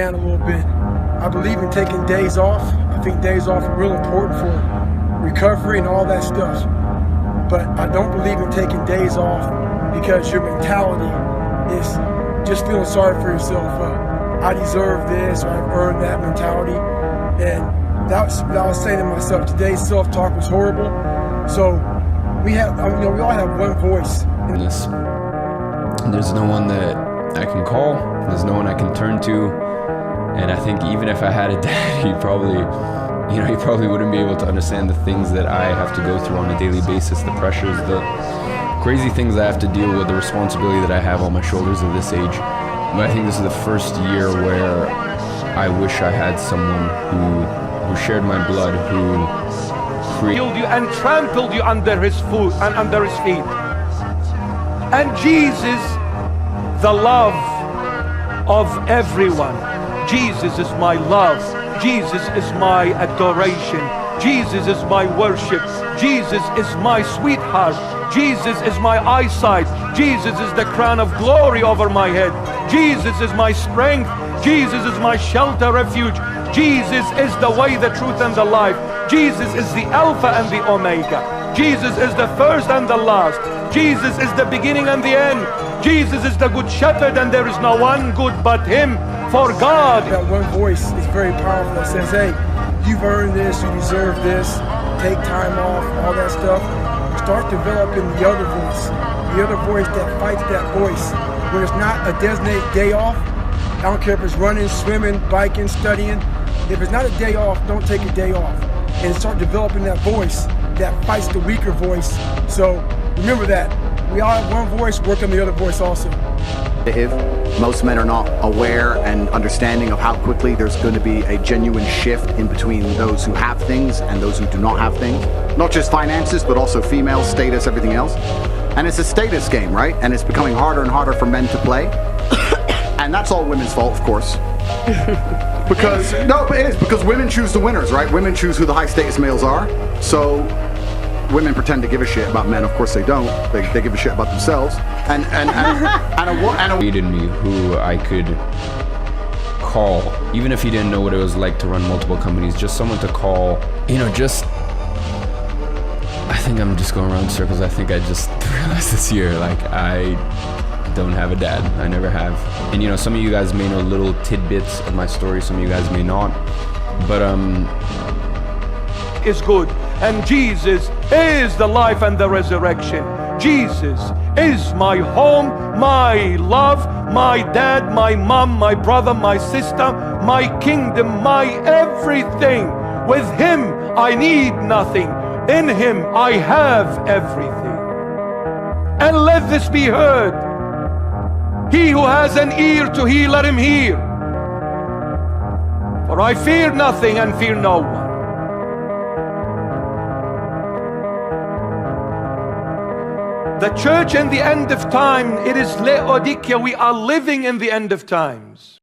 A little bit. I believe in taking days off. I think days off are real important for recovery and all that stuff. But I don't believe in taking days off because your mentality is just feeling sorry for yourself. I deserve this, or I've earned that mentality. And that's what I was saying to myself. Today's self-talk was horrible. So we all have one voice. There's no one that I can call. There's no one I can turn to. And I think even if I had a dad, he probably wouldn't be able to understand the things that I have to go through on a daily basis, the pressures, the crazy things I have to deal with, the responsibility that I have on my shoulders at this age. But I think this is the first year where I wish I had someone who shared my blood, who healed you and trampled you under his foot and under his feet. And Jesus, the love of everyone. Jesus is my love. Jesus is my adoration. Jesus is my worship. Jesus is my sweetheart. Jesus is my eyesight. Jesus is the crown of glory over my head. Jesus is my strength. Jesus is my shelter, refuge. Jesus is the way, the truth, and the life. Jesus is the Alpha and the Omega. Jesus is the first and the last. Jesus is the beginning and the end. Jesus is the good shepherd, and there is no one good but him. For God. That one voice is very powerful that says, hey, you've earned this, you deserve this, take time off, all that stuff. Start developing the other voice that fights that voice. When it's not a designated day off, I don't care if it's running, swimming, biking, studying. If it's not a day off, don't take a day off. And start developing that voice that fights the weaker voice. So remember that. We all have one voice, work on the other voice also. Most men are not aware and understanding of how quickly there's going to be a genuine shift in between those who have things and those who do not have things. Not just finances, but also female status, everything else. And it's a status game, right? And it's becoming harder and harder for men to play. And that's all women's fault, of course. But it is, because women choose the winners, right? Women choose who the high status males are. So women pretend to give a shit about men. Of course they don't. They give a shit about themselves. And in me who I could call, even if he didn't know what it was like to run multiple companies, just someone to call. I think I'm just going around in circles. I think I just realized this year, like, I don't have a dad. I never have. And some of you guys may know little tidbits of my story. Some of you guys may not. But is good. And Jesus is the life and the resurrection. Jesus is my home, my love, my dad, my mom, my brother, my sister, my kingdom, my everything. With him I need nothing. In him I have everything. And let this be heard. He who has an ear to hear, let him hear. For I fear nothing and fear no one. The church in the end of time, it is Laodicea. We are living in the end of times.